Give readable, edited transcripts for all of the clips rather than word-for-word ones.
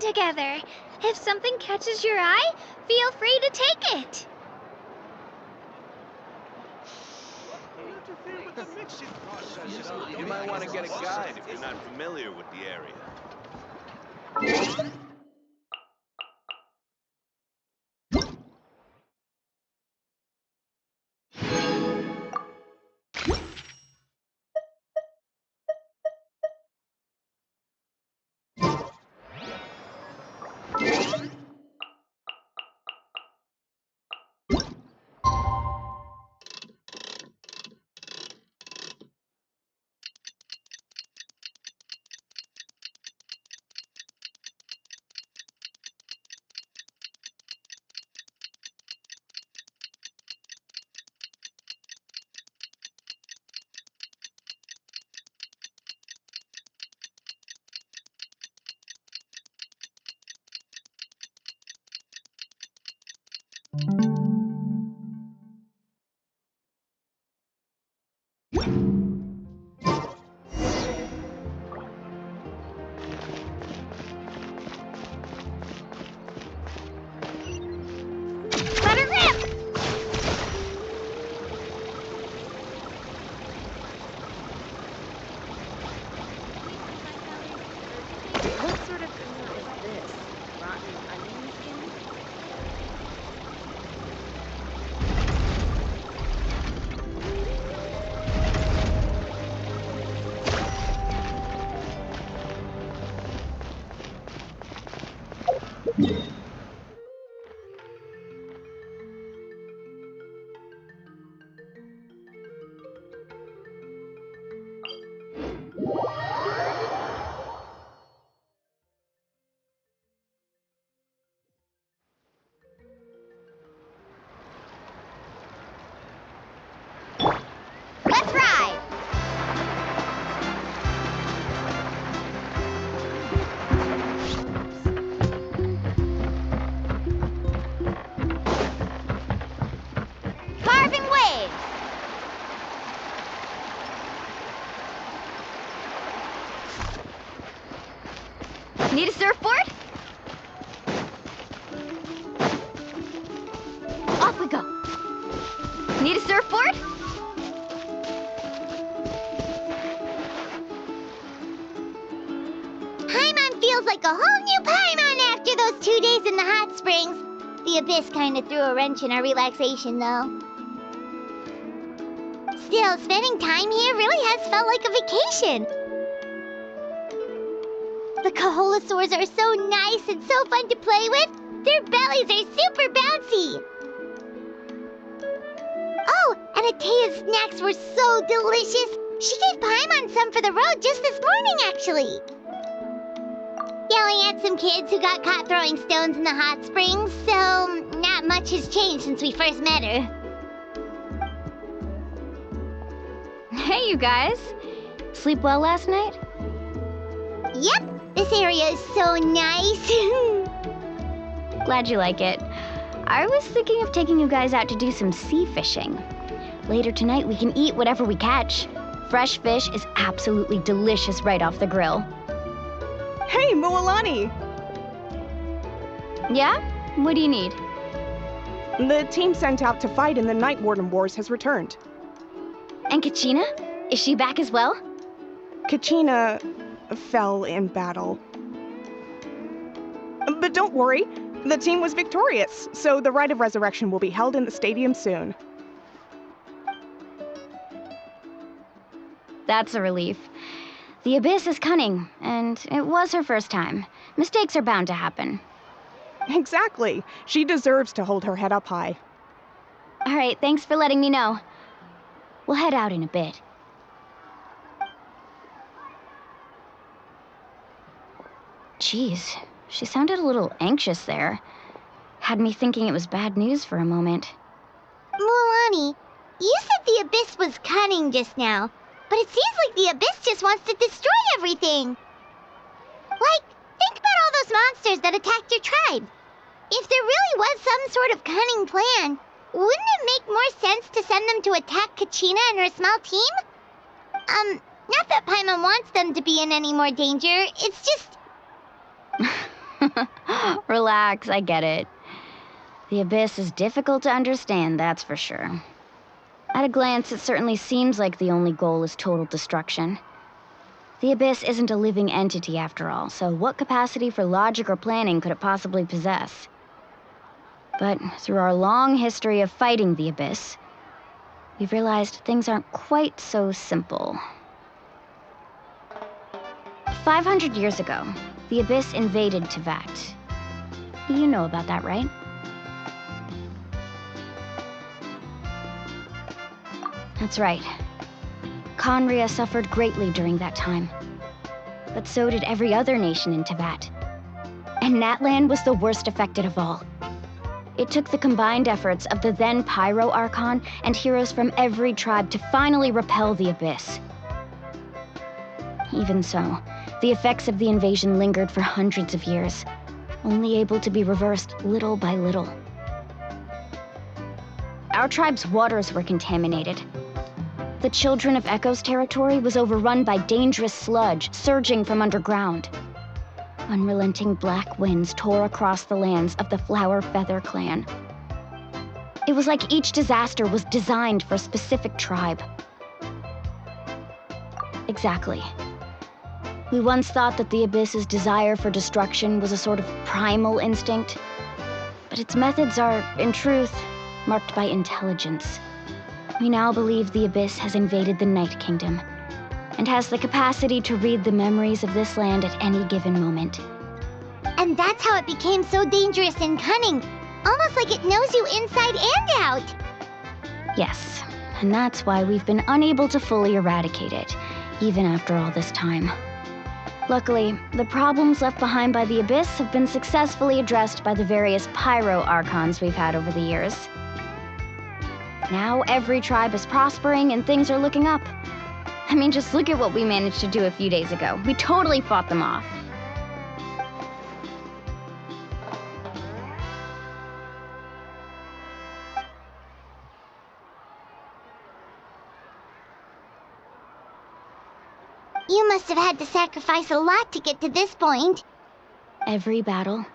fishing together. If something catches your eye, feel free to take it. You might want to get a guide if you're not familiar with the area. Let it rip! What sort of gunner is this? Rotten onion skin? Let's ride! Carving waves! Need a surfboard? Off we go. Need a surfboard? Paimon feels like a whole new Paimon after those 2 days in the hot springs. The Abyss kind of threw a wrench in our relaxation, though. Still, spending time here really has felt like a vacation. The Kaholosaurs are so nice and so fun to play with. Their bellies are super bouncy. Oh, and Atea's snacks were so delicious. She gave Paimon some for the road just this morning, actually. Yelling at some kids who got caught throwing stones in the hot springs, so not much has changed since we first met her. Hey, you guys. Sleep well last night? Yep, this area is so nice. Glad you like it. I was thinking of taking you guys out to do some sea fishing. Later tonight, we can eat whatever we catch. Fresh fish is absolutely delicious right off the grill. Hey, Moalani! Yeah? What do you need? The team sent out to fight in the Night Warden Wars has returned. And Kachina? Is she back as well? Kachina fell in battle. But don't worry, the team was victorious, so the Rite of Resurrection will be held in the stadium soon. That's a relief. The Abyss is cunning, and it was her first time. Mistakes are bound to happen. Exactly. She deserves to hold her head up high. All right, thanks for letting me know. We'll head out in a bit. Jeez, she sounded a little anxious there. Had me thinking it was bad news for a moment. Mualani, you said the Abyss was cunning just now, but it seems like the Abyss just wants to destroy everything. Like, think about all those monsters that attacked your tribe. If there really was some sort of cunning plan, wouldn't it make more sense to send them to attack Kachina and her small team? Not that Paimon wants them to be in any more danger, it's just... Relax, I get it. The Abyss is difficult to understand, that's for sure. At a glance, it certainly seems like the only goal is total destruction. The Abyss isn't a living entity after all, so what capacity for logic or planning could it possibly possess? But through our long history of fighting the Abyss, we've realized things aren't quite so simple. 500 years ago, the Abyss invaded Teyvat. You know about that, right? That's right. Conria suffered greatly during that time. But so did every other nation in Teyvat. And Natlan was the worst affected of all. It took the combined efforts of the then Pyro Archon and heroes from every tribe to finally repel the Abyss. Even so, the effects of the invasion lingered for hundreds of years, only able to be reversed little by little. Our tribe's waters were contaminated. The Children of Echo's territory was overrun by dangerous sludge surging from underground. Unrelenting black winds tore across the lands of the Flower Feather clan. It was like each disaster was designed for a specific tribe. Exactly. We once thought that the Abyss's desire for destruction was a sort of primal instinct, but its methods are, in truth, marked by intelligence. We now believe the Abyss has invaded the Night Kingdom, and has the capacity to read the memories of this land at any given moment. And that's how it became so dangerous and cunning. Almost like it knows you inside and out. Yes, and that's why we've been unable to fully eradicate it, even after all this time. Luckily, the problems left behind by the Abyss have been successfully addressed by the various Pyro Archons we've had over the years. Now every tribe is prospering and things are looking up. I mean, just look at what we managed to do a few days ago. We totally fought them off. You must have had to sacrifice a lot to get to this point. Every battle,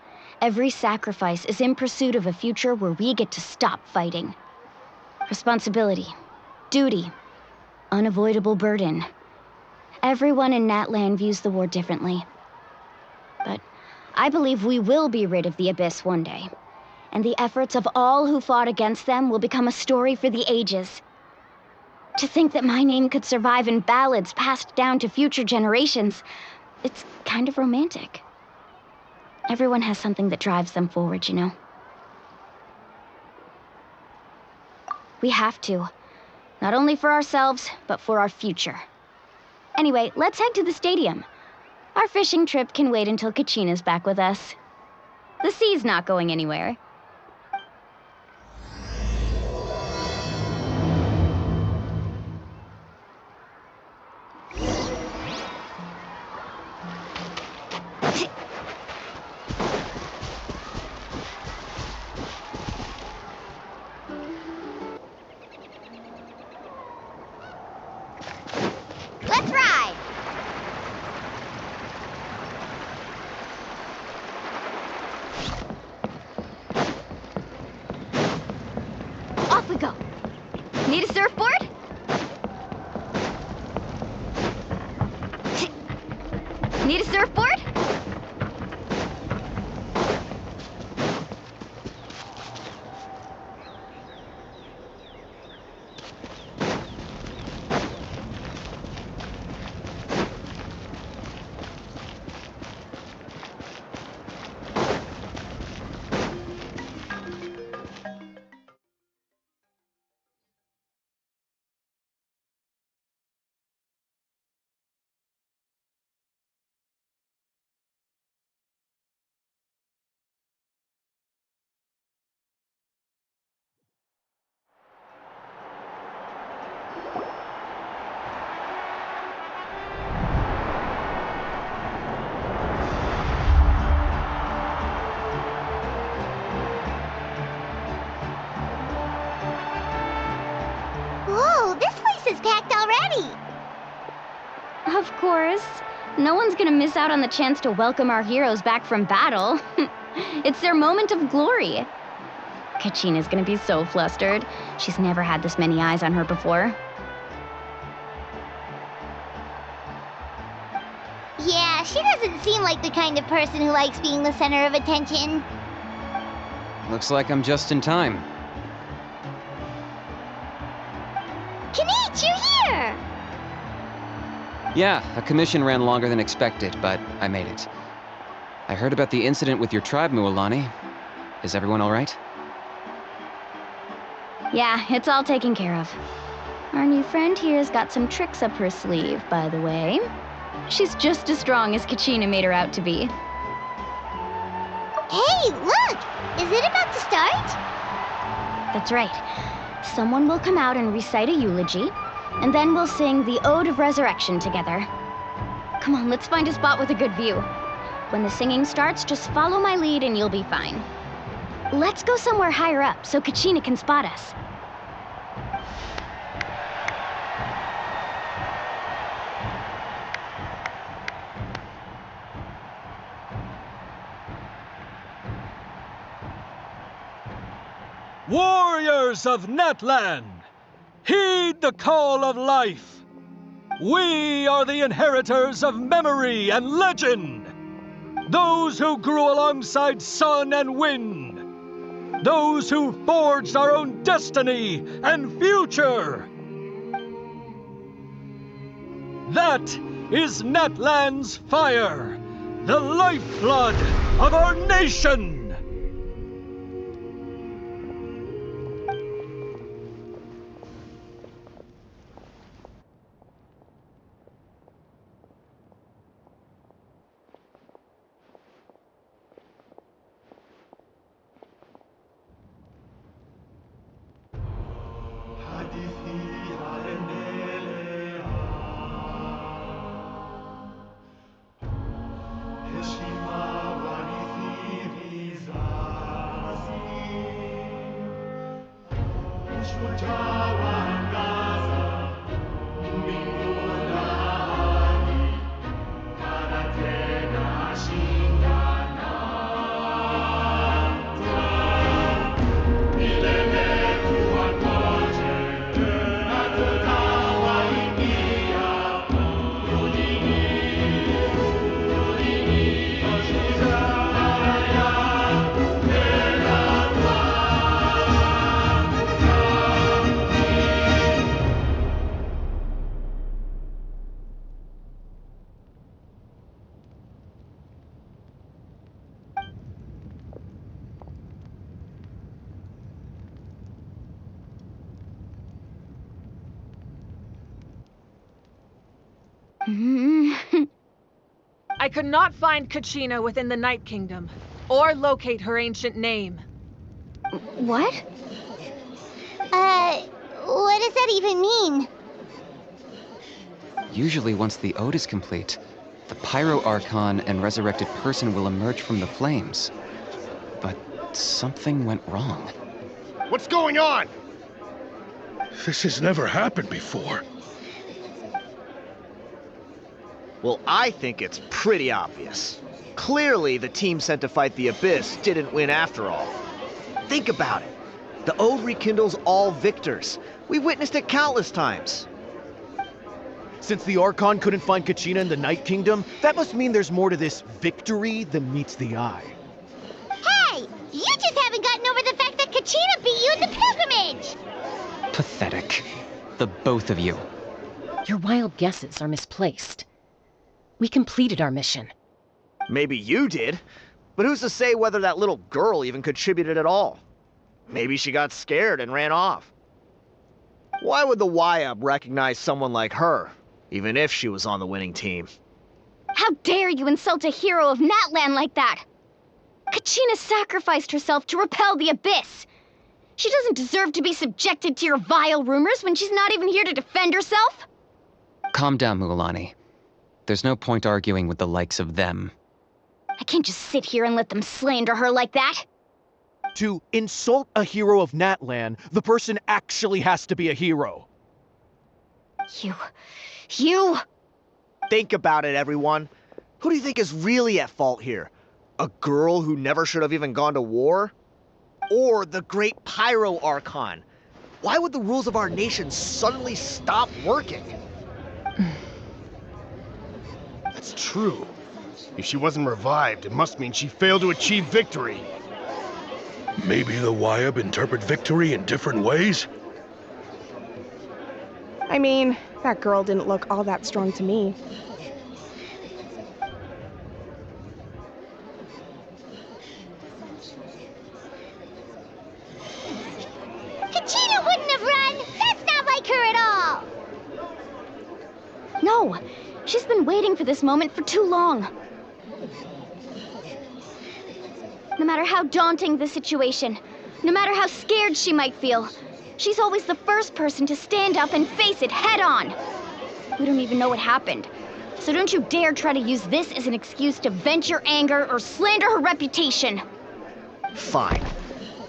every sacrifice is in pursuit of a future where we get to stop fighting. Responsibility, duty, unavoidable burden. Everyone in Natlan views the war differently. But I believe we will be rid of the Abyss one day, and the efforts of all who fought against them will become a story for the ages. To think that my name could survive in ballads passed down to future generations, it's kind of romantic. Everyone has something that drives them forward, you know? We have to. Not only for ourselves, but for our future. Anyway, let's head to the stadium. Our fishing trip can wait until Kachina's back with us. The sea's not going anywhere. Let's ride! Off we go. Need a surfboard? Need a surfboard? Whoa, this place is packed already. Of course. No one's gonna miss out on the chance to welcome our heroes back from battle. It's their moment of glory. Kachina's gonna be so flustered. She's never had this many eyes on her before. Yeah, she doesn't seem like the kind of person who likes being the center of attention. Looks like I'm just in time. Kanich, you're here! Yeah, a commission ran longer than expected, but I made it. I heard about the incident with your tribe, Mualani. Is everyone all right? Yeah, it's all taken care of. Our new friend here's got some tricks up her sleeve, by the way. She's just as strong as Kachina made her out to be. Hey, look! Is it about to start? That's right. Someone will come out and recite a eulogy, and then we'll sing the Ode of Resurrection together. Come on, let's find a spot with a good view. When the singing starts, just follow my lead and you'll be fine. Let's go somewhere higher up so Kachina can spot us. Warriors of Natlan, heed the call of life. We are the inheritors of memory and legend. Those who grew alongside sun and wind. Those who forged our own destiny and future. That is Natlan's fire, the lifeblood of our nation. I could not find Kachina within the Night Kingdom, or locate her ancient name. What? What does that even mean? Usually once the ode is complete, the Pyro Archon and resurrected person will emerge from the flames. But something went wrong. What's going on? This has never happened before. Well, I think it's pretty obvious. Clearly, the team sent to fight the Abyss didn't win after all. Think about it. The Ode rekindles all victors. We witnessed it countless times. Since the Archon couldn't find Kachina in the Night Kingdom, that must mean there's more to this victory than meets the eye. Hey! You just haven't gotten over the fact that Kachina beat you in the pilgrimage! Pathetic. The both of you. Your wild guesses are misplaced. We completed our mission. Maybe you did, but who's to say whether that little girl even contributed at all? Maybe she got scared and ran off. Why would the YUB recognize someone like her, even if she was on the winning team? How dare you insult a hero of Natlan like that? Kachina sacrificed herself to repel the Abyss. She doesn't deserve to be subjected to your vile rumors when she's not even here to defend herself. Calm down, Mualani. There's no point arguing with the likes of them. I can't just sit here and let them slander her like that. To insult a hero of Natlan, the person actually has to be a hero. You... Think about it, everyone. Who do you think is really at fault here? A girl who never should have even gone to war? Or the great Pyro Archon? Why would the rules of our nation suddenly stop working? That's true. If she wasn't revived, it must mean she failed to achieve victory. Maybe the Wyab interpret victory in different ways? I mean, that girl didn't look all that strong to me. Kachina wouldn't have run! That's not like her at all! No, she's been waiting for this moment for too long. No matter how daunting the situation, no matter how scared she might feel, she's always the first person to stand up and face it head on. We don't even know what happened, so don't you dare try to use this as an excuse to vent your anger or slander her reputation. Fine.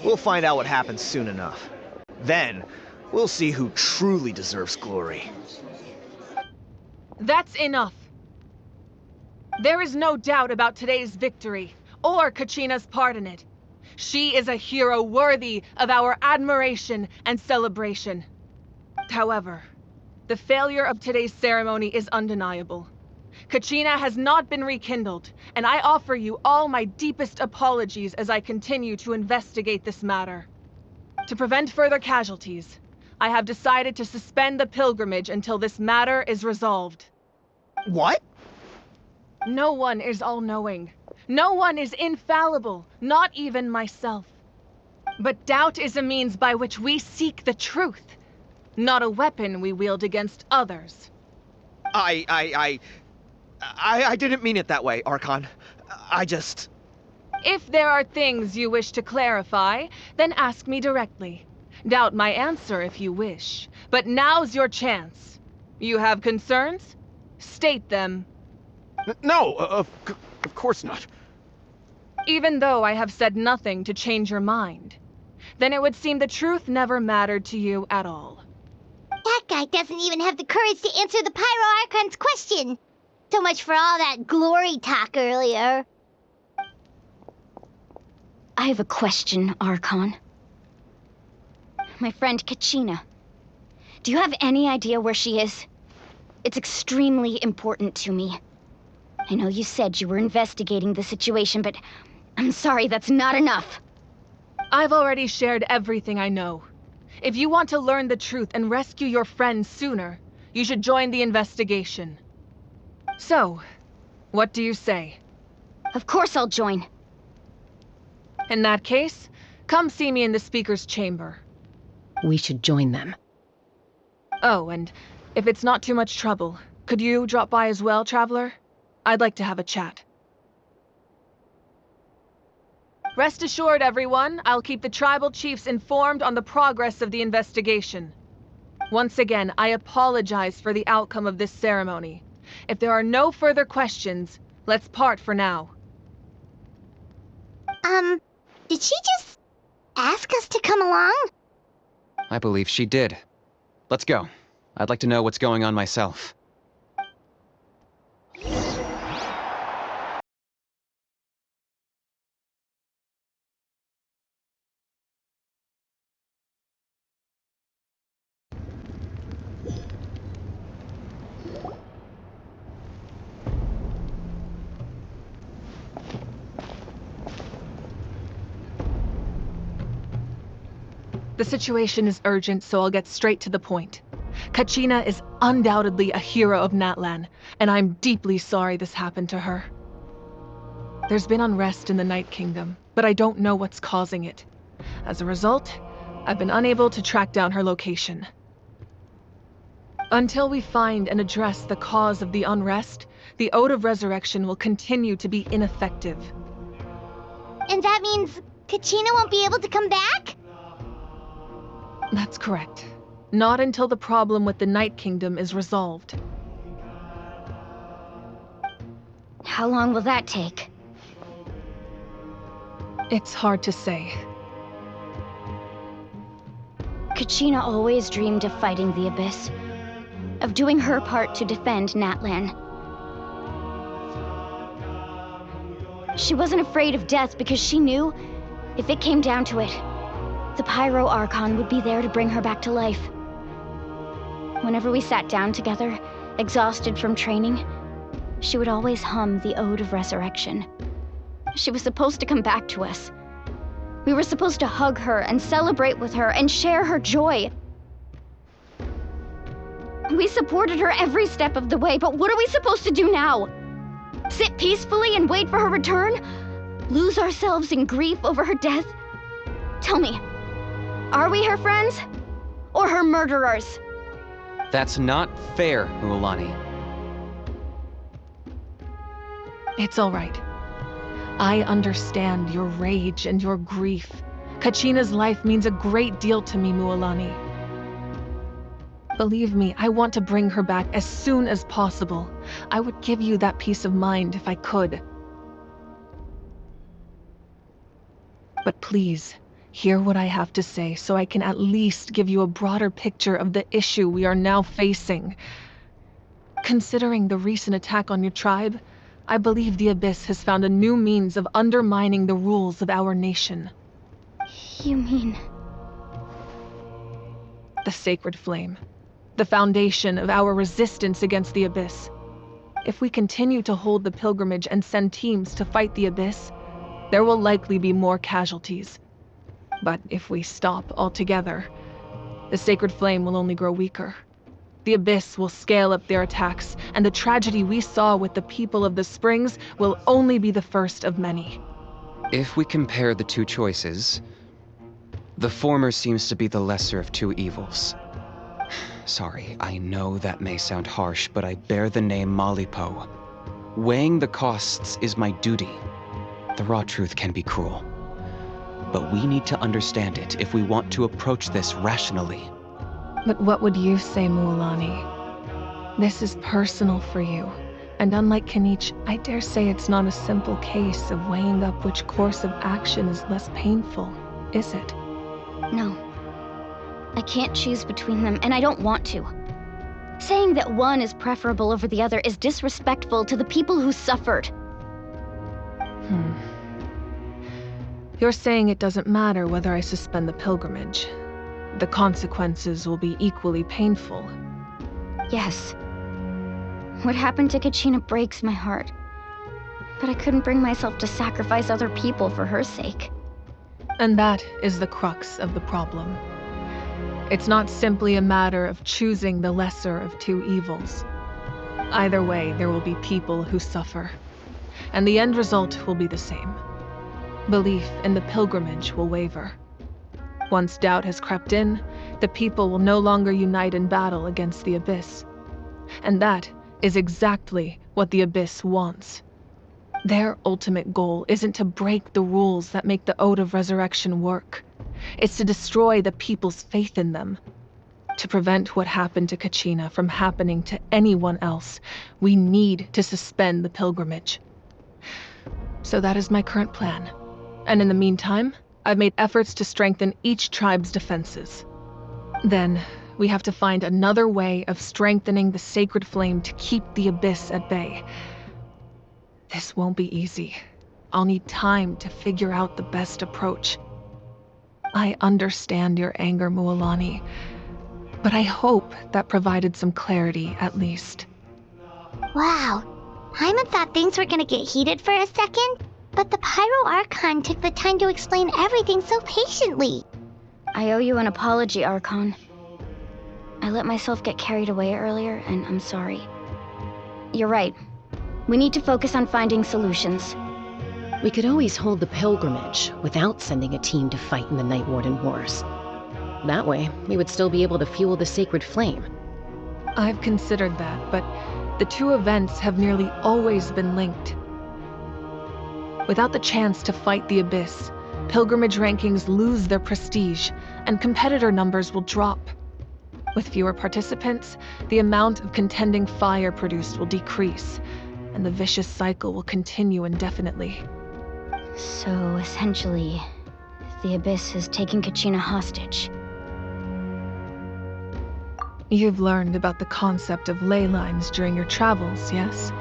We'll find out what happens soon enough. Then, we'll see who truly deserves glory. That's enough. There is no doubt about today's victory, or Kachina's part in it. She is a hero worthy of our admiration and celebration. However, the failure of today's ceremony is undeniable. Kachina has not been rekindled, and I offer you all my deepest apologies as I continue to investigate this matter. To prevent further casualties, I have decided to suspend the pilgrimage until this matter is resolved. What? No one is all-knowing. No one is infallible, not even myself. But doubt is a means by which we seek the truth, not a weapon we wield against others. I didn't mean it that way, Archon. If there are things you wish to clarify, then ask me directly. Doubt my answer if you wish, but now's your chance. You have concerns? State them. No, of course not. Even though I have said nothing to change your mind, then it would seem the truth never mattered to you at all. That guy doesn't even have the courage to answer the Pyro Archon's question. So much for all that glory talk earlier. I have a question, Archon. My friend Kachina. Do you have any idea where she is? It's extremely important to me. I know you said you were investigating the situation, but I'm sorry, that's not enough. I've already shared everything I know. If you want to learn the truth and rescue your friend sooner, you should join the investigation. So, what do you say? Of course I'll join. In that case, come see me in the speaker's chamber. We should join them. Oh, and if it's not too much trouble, could you drop by as well, Traveler? I'd like to have a chat. Rest assured, everyone, I'll keep the tribal chiefs informed on the progress of the investigation. Once again, I apologize for the outcome of this ceremony. If there are no further questions, let's part for now. Did she just ask us to come along? I believe she did. Let's go. I'd like to know what's going on myself. The situation is urgent, so I'll get straight to the point. Kachina is undoubtedly a hero of Natlan, and I'm deeply sorry this happened to her. There's been unrest in the Night Kingdom, but I don't know what's causing it. As a result, I've been unable to track down her location. Until we find and address the cause of the unrest, the Ode of Resurrection will continue to be ineffective. And that means Kachina won't be able to come back? That's correct. Not until the problem with the Night Kingdom is resolved. How long will that take? It's hard to say. Kachina always dreamed of fighting the Abyss, of doing her part to defend Natlan. She wasn't afraid of death because she knew, if it came down to it, the Pyro Archon would be there to bring her back to life. Whenever we sat down together, exhausted from training, she would always hum the Ode of Resurrection. She was supposed to come back to us. We were supposed to hug her and celebrate with her and share her joy. We supported her every step of the way, but what are we supposed to do now? Sit peacefully and wait for her return? Lose ourselves in grief over her death? Tell me, are we her friends? Or her murderers? That's not fair, Mualani. It's all right. I understand your rage and your grief. Kachina's life means a great deal to me, Mualani. Believe me, I want to bring her back as soon as possible. I would give you that peace of mind if I could. But please, hear what I have to say so I can at least give you a broader picture of the issue we are now facing. Considering the recent attack on your tribe, I believe the Abyss has found a new means of undermining the rules of our nation. You mean... The Sacred Flame. The foundation of our resistance against the Abyss. If we continue to hold the pilgrimage and send teams to fight the Abyss, there will likely be more casualties. But if we stop altogether, the Sacred Flame will only grow weaker. The Abyss will scale up their attacks, and the tragedy we saw with the people of the Springs will only be the first of many. If we compare the two choices, the former seems to be the lesser of two evils. Sorry, I know that may sound harsh, but I bear the name Malipo. Weighing the costs is my duty. The raw truth can be cruel. But we need to understand it if we want to approach this rationally. But what would you say, Mualani? This is personal for you, and unlike Kanich, I dare say it's not a simple case of weighing up which course of action is less painful, is it? No. I can't choose between them, and I don't want to. Saying that one is preferable over the other is disrespectful to the people who suffered. You're saying it doesn't matter whether I suspend the pilgrimage. The consequences will be equally painful. Yes. What happened to Kachina breaks my heart. But I couldn't bring myself to sacrifice other people for her sake. And that is the crux of the problem. It's not simply a matter of choosing the lesser of two evils. Either way, there will be people who suffer. And the end result will be the same. Belief in the pilgrimage will waver. Once doubt has crept in, the people will no longer unite in battle against the Abyss. And that is exactly what the Abyss wants. Their ultimate goal isn't to break the rules that make the Ode of Resurrection work. It's to destroy the people's faith in them. To prevent what happened to Kachina from happening to anyone else, we need to suspend the pilgrimage. So that is my current plan. And in the meantime, I've made efforts to strengthen each tribe's defenses. Then, we have to find another way of strengthening the Sacred Flame to keep the Abyss at bay. This won't be easy. I'll need time to figure out the best approach. I understand your anger, Mualani, but I hope that provided some clarity at least. Wow. Hyman thought things were gonna get heated for a second, but the Pyro Archon took the time to explain everything so patiently. I owe you an apology, Archon. I let myself get carried away earlier, and I'm sorry. You're right. We need to focus on finding solutions. We could always hold the pilgrimage without sending a team to fight in the Night Warden Wars. That way, we would still be able to fuel the Sacred Flame. I've considered that, but the two events have nearly always been linked. Without the chance to fight the Abyss, pilgrimage rankings lose their prestige, and competitor numbers will drop. With fewer participants, the amount of contending fire produced will decrease, and the vicious cycle will continue indefinitely. So, essentially, the Abyss is taking Kachina hostage. You've learned about the concept of ley lines during your travels, yes?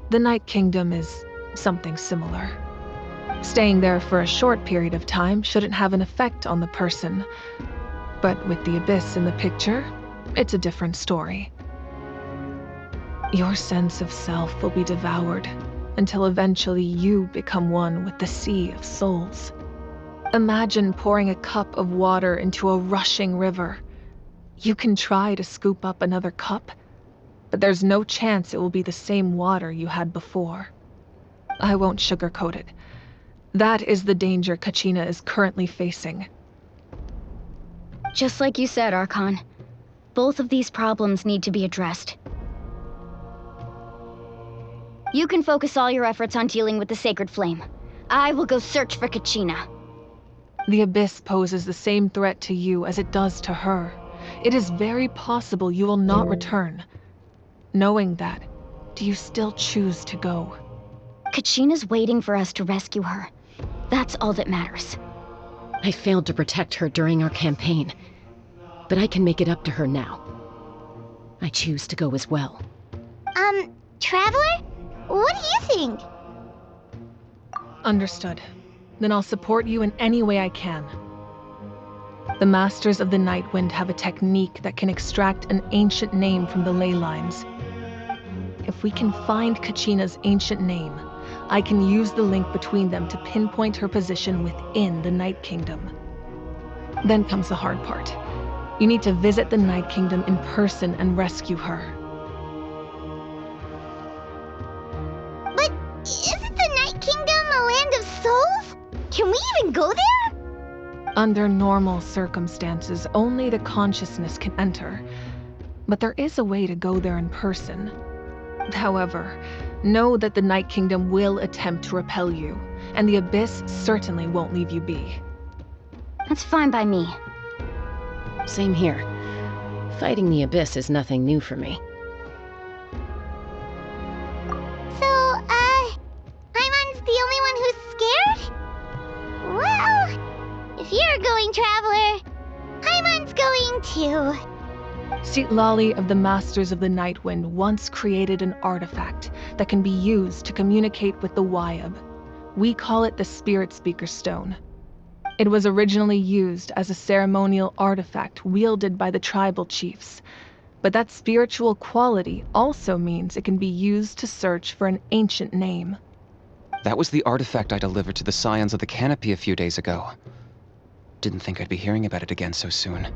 The Night Kingdom is something similar. Staying there for a short period of time shouldn't have an effect on the person. But with the Abyss in the picture, it's a different story. Your sense of self will be devoured until eventually you become one with the sea of souls. Imagine pouring a cup of water into a rushing river. You can try to scoop up another cup, but there's no chance it will be the same water you had before. I won't sugarcoat it. That is the danger Kachina is currently facing. Just like you said, Archon. Both of these problems need to be addressed. You can focus all your efforts on dealing with the Sacred Flame. I will go search for Kachina. The Abyss poses the same threat to you as it does to her. It is very possible you will not return. Knowing that, do you still choose to go? Kachina's waiting for us to rescue her. That's all that matters. I failed to protect her during our campaign, but I can make it up to her now. I choose to go as well. Traveler? What do you think? Understood. Then I'll support you in any way I can. The Masters of the Nightwind have a technique that can extract an ancient name from the ley lines. If we can find Kachina's ancient name, I can use the link between them to pinpoint her position within the Night Kingdom. Then comes the hard part. You need to visit the Night Kingdom in person and rescue her. But isn't the Night Kingdom a land of souls? Can we even go there? Under normal circumstances, only the consciousness can enter. But there is a way to go there in person. However, know that the Night Kingdom will attempt to repel you, and the Abyss certainly won't leave you be. That's fine by me. Same here. Fighting the Abyss is nothing new for me. So, Paimon's the only one who's scared? Well, if you're going, Traveler, Paimon's going too. Citlali of the Masters of the Nightwind once created an artifact that can be used to communicate with the Wyab. We call it the Spirit Speaker Stone. It was originally used as a ceremonial artifact wielded by the tribal chiefs, but that spiritual quality also means it can be used to search for an ancient name. That was the artifact I delivered to the Scions of the Canopy a few days ago. Didn't think I'd be hearing about it again so soon.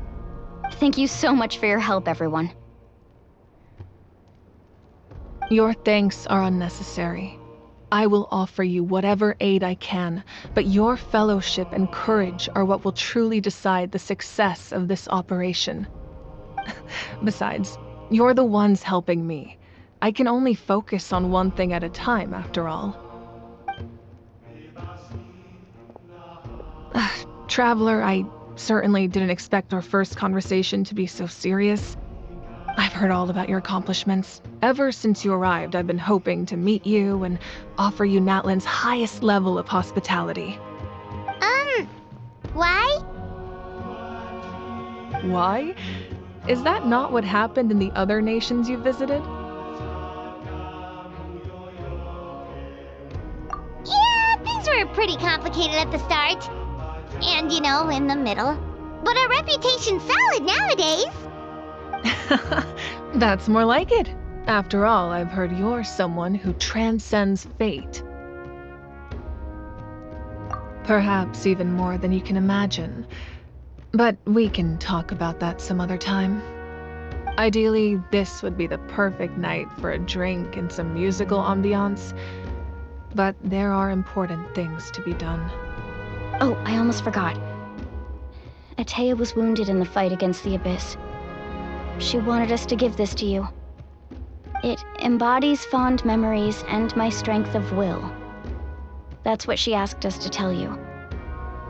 Thank you so much for your help, everyone. Your thanks are unnecessary. I will offer you whatever aid I can, but your fellowship and courage are what will truly decide the success of this operation. Besides, you're the ones helping me. I can only focus on one thing at a time, after all. Traveler, I certainly didn't expect our first conversation to be so serious. I've heard all about your accomplishments. Ever since you arrived, I've been hoping to meet you and offer you Natlan's highest level of hospitality. Why? Why? Is that not what happened in the other nations you visited? Yeah, things were pretty complicated at the start. And, in the middle. But our reputation's solid nowadays. That's more like it. After all, I've heard you're someone who transcends fate. Perhaps even more than you can imagine. But we can talk about that some other time. Ideally, this would be the perfect night for a drink and some musical ambiance. But there are important things to be done. Oh, I almost forgot. Atea was wounded in the fight against the Abyss. She wanted us to give this to you. It embodies fond memories and my strength of will. That's what she asked us to tell you.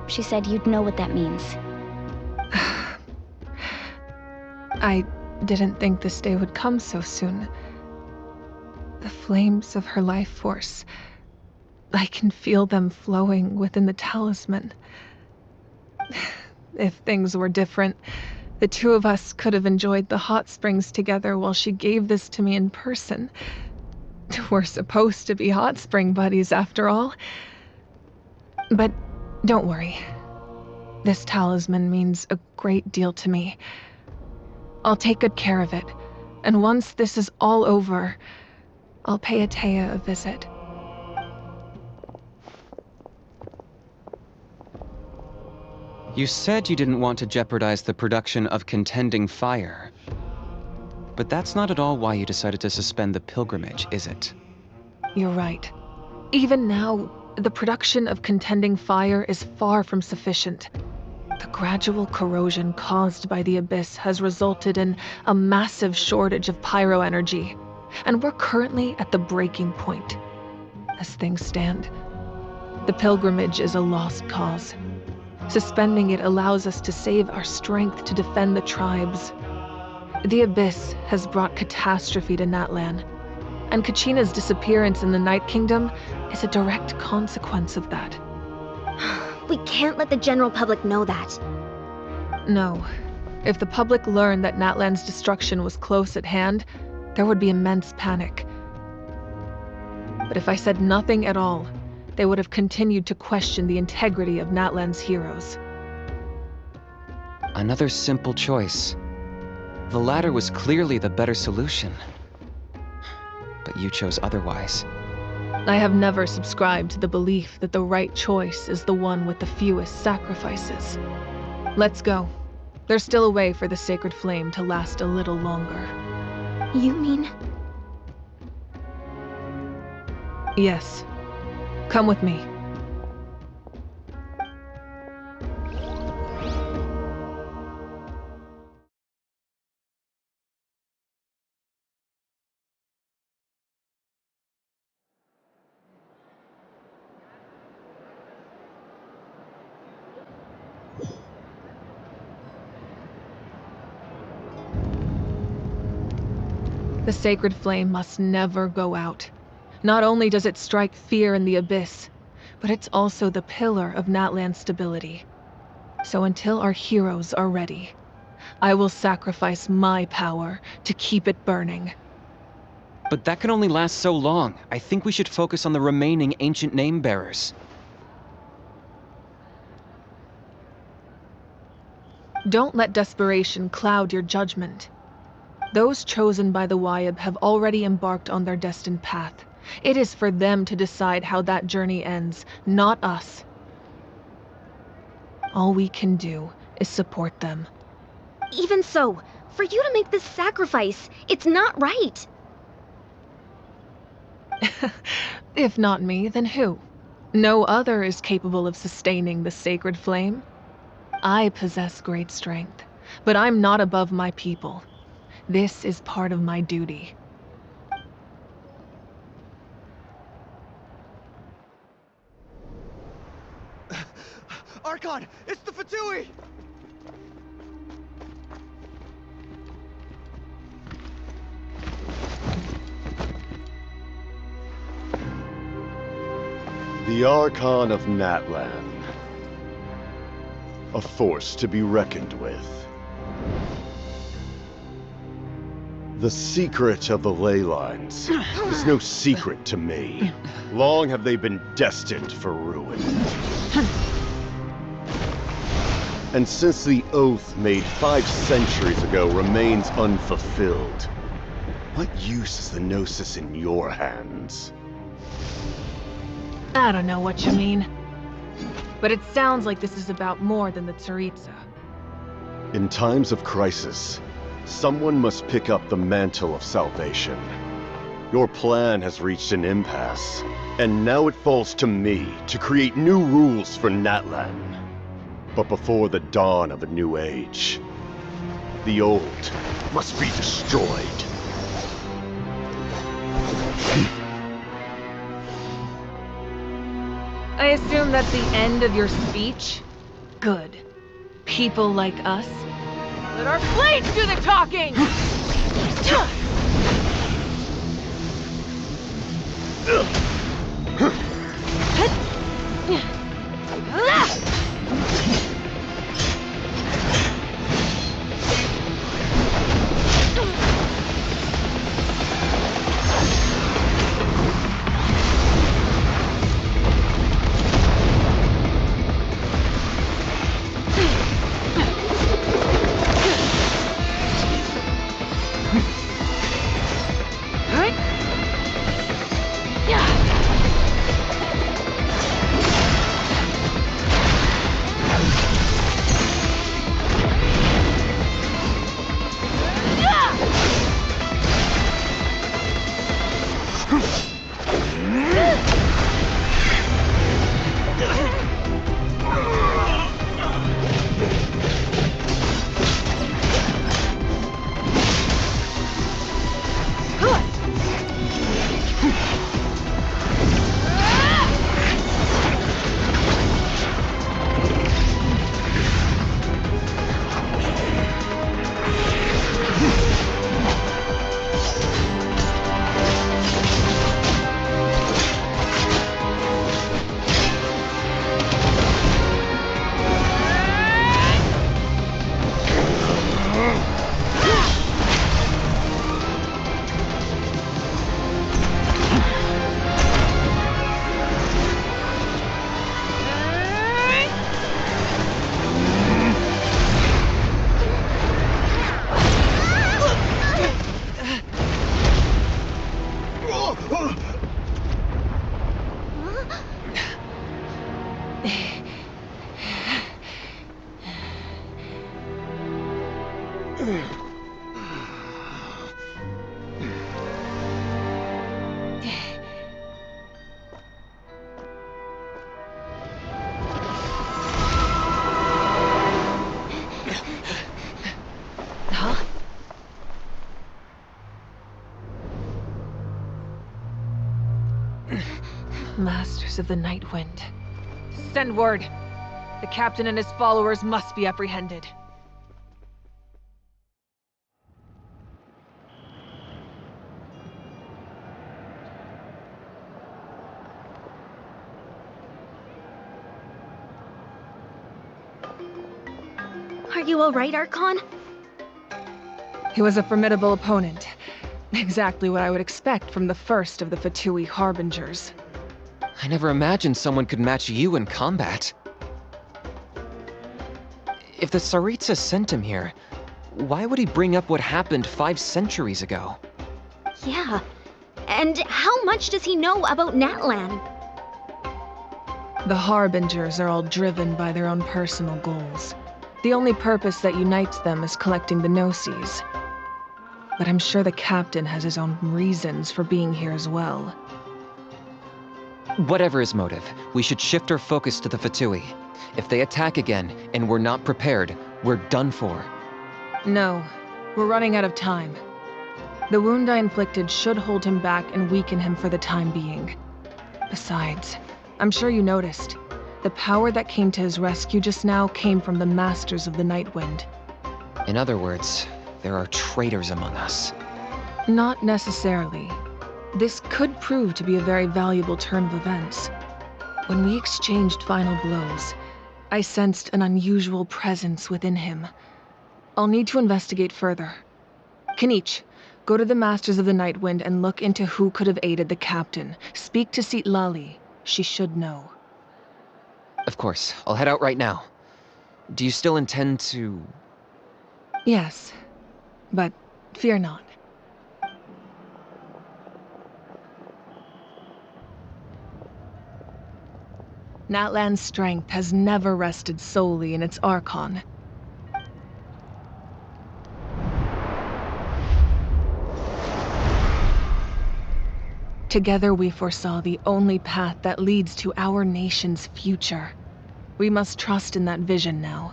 She said you'd know what that means. I didn't think this day would come so soon. The flames of her life force. I can feel them flowing within the talisman. If things were different, the two of us could have enjoyed the hot springs together while she gave this to me in person. We're supposed to be hot spring buddies after all. But don't worry. This talisman means a great deal to me. I'll take good care of it, and once this is all over, I'll pay Atea a visit. You said you didn't want to jeopardize the production of contending fire. But that's not at all why you decided to suspend the pilgrimage, is it? You're right. Even now, the production of contending fire is far from sufficient. The gradual corrosion caused by the abyss has resulted in a massive shortage of pyro energy, and we're currently at the breaking point. As things stand, the pilgrimage is a lost cause. Suspending it allows us to save our strength to defend the tribes. The abyss has brought catastrophe to Natlan, and Kachina's disappearance in the Night Kingdom is a direct consequence of that. We can't let the general public know that. No. If the public learned that Natlan's destruction was close at hand, there would be immense panic. But if I said nothing at all, they would have continued to question the integrity of Natlan's heroes. Another simple choice. The latter was clearly the better solution. But you chose otherwise. I have never subscribed to the belief that the right choice is the one with the fewest sacrifices. Let's go. There's still a way for the sacred flame to last a little longer. You mean? Yes. Come with me. The sacred flame must never go out. Not only does it strike fear in the abyss, but it's also the pillar of Natlan's stability. So until our heroes are ready, I will sacrifice my power to keep it burning. But that can only last so long. I think we should focus on the remaining ancient name-bearers. Don't let desperation cloud your judgment. Those chosen by the Wayab have already embarked on their destined path. It is for them to decide how that journey ends, not us. All we can do is support them. Even so, for you to make this sacrifice, it's not right. If not me, then who? No other is capable of sustaining the sacred flame. I possess great strength, but I'm not above my people. This is part of my duty. Archon, it's the Fatui! The Archon of Natlan. A force to be reckoned with. The secret of the ley lines is no secret to me. Long have they been destined for ruin. And since the oath made 5 centuries ago remains unfulfilled, what use is the Gnosis in your hands? I don't know what you mean. But it sounds like this is about more than the Tsaritsa. In times of crisis, someone must pick up the mantle of salvation. Your plan has reached an impasse, and now it falls to me to create new rules for Natlan. But before the dawn of a new age, the old must be destroyed. I assume that's the end of your speech? Good. People like us? Let our blades do the talking! Huh? Masters of the Night Wind. Send word. The captain and his followers must be apprehended. Are you alright, Archon? He was a formidable opponent. Exactly what I would expect from the first of the Fatui Harbingers. I never imagined someone could match you in combat. If the Tsaritsa sent him here, why would he bring up what happened 5 centuries ago? Yeah. And how much does he know about Natlan? The Harbingers are all driven by their own personal goals. The only purpose that unites them is collecting the Gnosis. But I'm sure the captain has his own reasons for being here as well. Whatever his motive, we should shift our focus to the Fatui. If they attack again, and we're not prepared, we're done for. No, we're running out of time. The wound I inflicted should hold him back and weaken him for the time being. Besides, I'm sure you noticed, the power that came to his rescue just now came from the Masters of the Night Wind. In other words, there are traitors among us. Not necessarily. This could prove to be a very valuable turn of events. When we exchanged final blows, I sensed an unusual presence within him. I'll need to investigate further. Kinich, go to the Masters of the Night Wind and look into who could have aided the captain. Speak to Sitlali. She should know. Of course, I'll head out right now. Do you still intend to... Yes, but fear not. Natlan's strength has never rested solely in its Archon. Together we foresaw the only path that leads to our nation's future. We must trust in that vision now.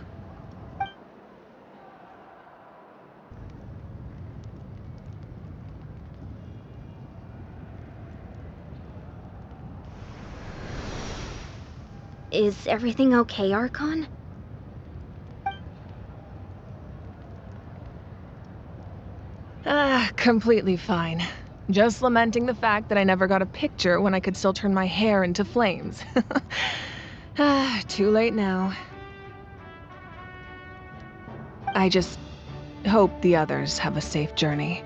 Is everything okay, Archon? Completely fine. Just lamenting the fact that I never got a picture when I could still turn my hair into flames. Too late now. I just hope the others have a safe journey.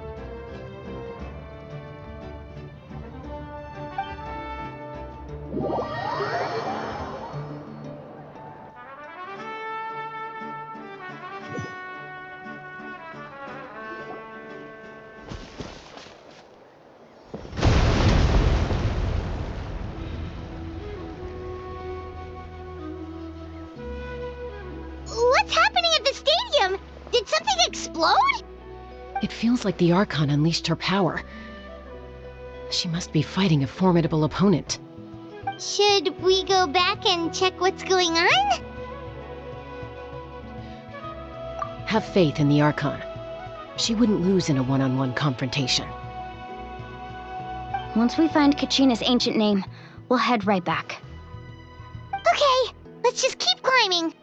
What's happening at the stadium? Did something explode? It feels like the Archon unleashed her power. She must be fighting a formidable opponent. Should we go back and check what's going on? Have faith in the Archon. She wouldn't lose in a one-on-one confrontation. Once we find Kachina's ancient name, we'll head right back. Okay, let's just keep climbing.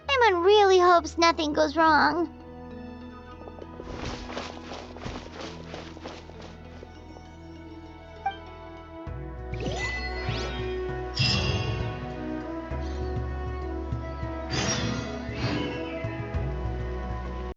Everyone really hopes nothing goes wrong.